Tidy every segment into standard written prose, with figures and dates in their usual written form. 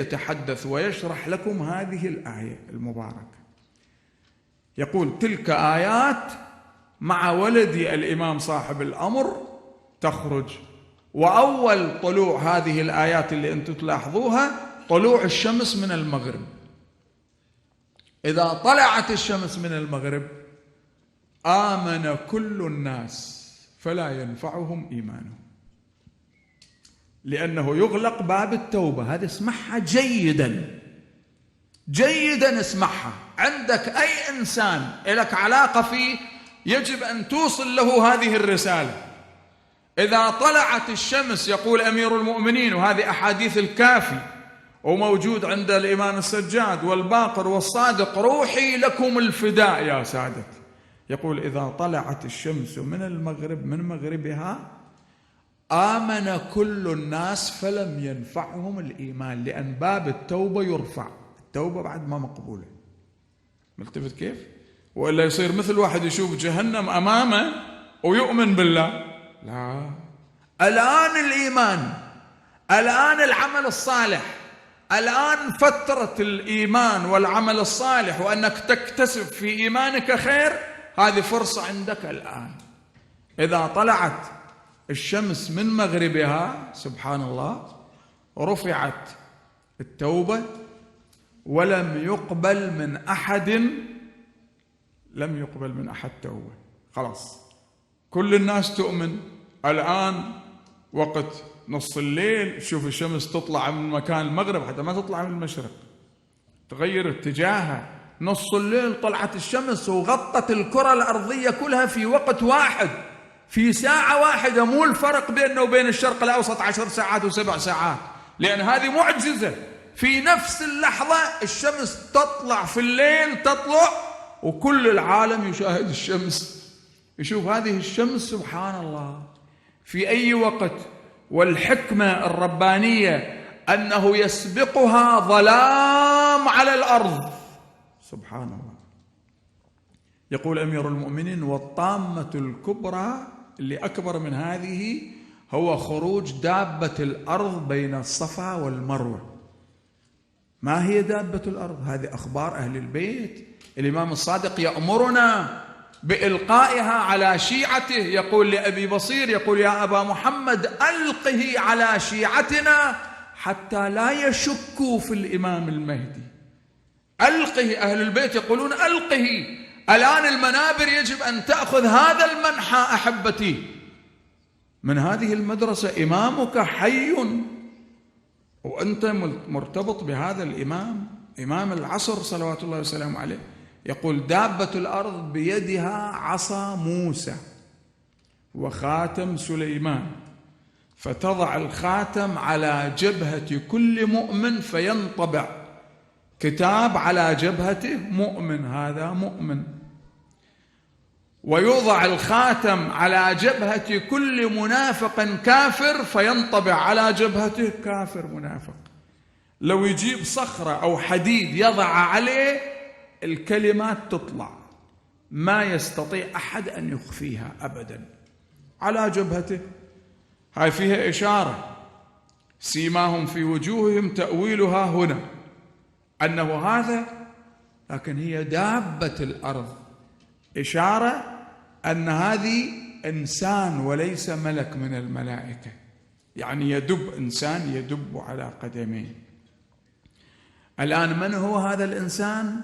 يتحدث ويشرح لكم هذه الآية المباركة. يقول: تلك آيات مع ولدي الإمام صاحب الأمر تخرج. وأول طلوع هذه الآيات اللي أنتم تلاحظوها طلوع الشمس من المغرب. إذا طلعت الشمس من المغرب آمن كل الناس فلا ينفعهم إيمانهم، لأنه يغلق باب التوبة. هذا اسمعها جيدا جيدا، اسمعها. عندك أي إنسان لك علاقة فيه يجب أن توصل له هذه الرسالة. إذا طلعت الشمس، يقول أمير المؤمنين، وهذه أحاديث الكافي وموجود عند الإمام السجاد والباقر والصادق: روحي لكم الفداء يا سادتي. يقول: إذا طلعت الشمس من المغرب من مغربها آمن كل الناس فلم ينفعهم الإيمان، لأن باب التوبة يرفع. التوبة بعد ما مقبولة. ملتفت كيف؟ وإلا يصير مثل واحد يشوف جهنم أمامه ويؤمن بالله. لا، الآن الإيمان، الآن العمل الصالح، الآن فترة الإيمان والعمل الصالح، وأنك تكتسب في إيمانك خير. هذه فرصة عندك الآن. إذا طلعت الشمس من مغربها سبحان الله رفعت التوبة، ولم يقبل من أحد، لم يقبل من أحد توبة. خلاص كل الناس تؤمن. الآن وقت نص الليل شوف الشمس تطلع من مكان المغرب حتى ما تطلع من المشرق، تغير اتجاهها. نص الليل طلعت الشمس وغطت الكرة الأرضية كلها في وقت واحد، في ساعة واحدة. مو الفرق بيننا وبين الشرق الأوسط 10 ساعات و7 ساعات، لأن هذه معجزة. في نفس اللحظة الشمس تطلع في الليل، تطلع وكل العالم يشاهد الشمس، يشوف هذه الشمس سبحان الله في أي وقت. والحكمة الربانية أنه يسبقها ظلام على الأرض سبحان الله. يقول أمير المؤمنين: والطامة الكبرى اللي أكبر من هذه هو خروج دابة الأرض بين الصفا والمروة. ما هي دابة الأرض؟ هذه أخبار أهل البيت. الإمام الصادق يأمرنا بإلقائها على شيعته. يقول لأبي بصير، يقول: يا أبا محمد ألقه على شيعتنا حتى لا يشكوا في الإمام المهدي. ألقه. أهل البيت يقولون ألقه. الآن المنابر يجب أن تأخذ هذا المنحى أحبتي من هذه المدرسة. إمامك حي وأنت مرتبط بهذا الإمام، إمام العصر صلوات الله وسلامه عليه. يقول: دابة الأرض بيدها عصا موسى وخاتم سليمان، فتضع الخاتم على جبهة كل مؤمن فينطبع كتاب على جبهته مؤمن، هذا مؤمن. ويوضع الخاتم على جبهة كل منافق كافر فينطبع على جبهته كافر منافق. لو يجيب صخرة أو حديد يضع عليه الكلمات تطلع، ما يستطيع أحد أن يخفيها أبدا على جبهته. هاي فيها إشارة: سيماهم في وجوههم تأويلها هنا، أنه هذا. لكن هي دابة الأرض، إشارة أن هذه إنسان وليس ملك من الملائكة، يعني يدب إنسان يدب على قدميه. الآن من هو هذا الإنسان؟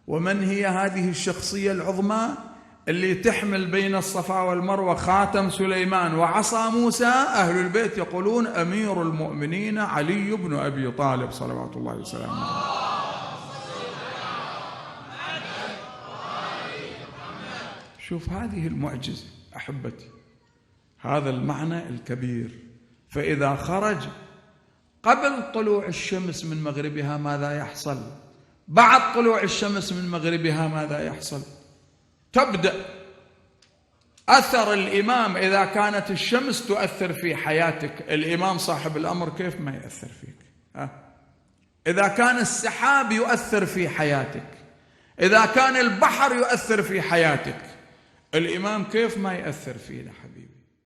ومن هي هذه الشخصية العظمى اللي تحمل بين الصفا والمروة خاتم سليمان وعصا موسى؟ أهل البيت يقولون أمير المؤمنين علي بن أبي طالب صلوات الله وسلامه عليه. شوف هذه المعجزة أحبتي، هذا المعنى الكبير. فإذا خرج قبل طلوع الشمس من مغربها ماذا يحصل؟ بعد طلوع الشمس من مغربها ماذا يحصل؟ تبدأ أثر الإمام. إذا كانت الشمس تؤثر في حياتك، الإمام صاحب الأمر كيف ما يأثر فيك؟ إذا كان السحاب يؤثر في حياتك، إذا كان البحر يؤثر في حياتك، الإمام كيف ما يأثر فينا حبيبي؟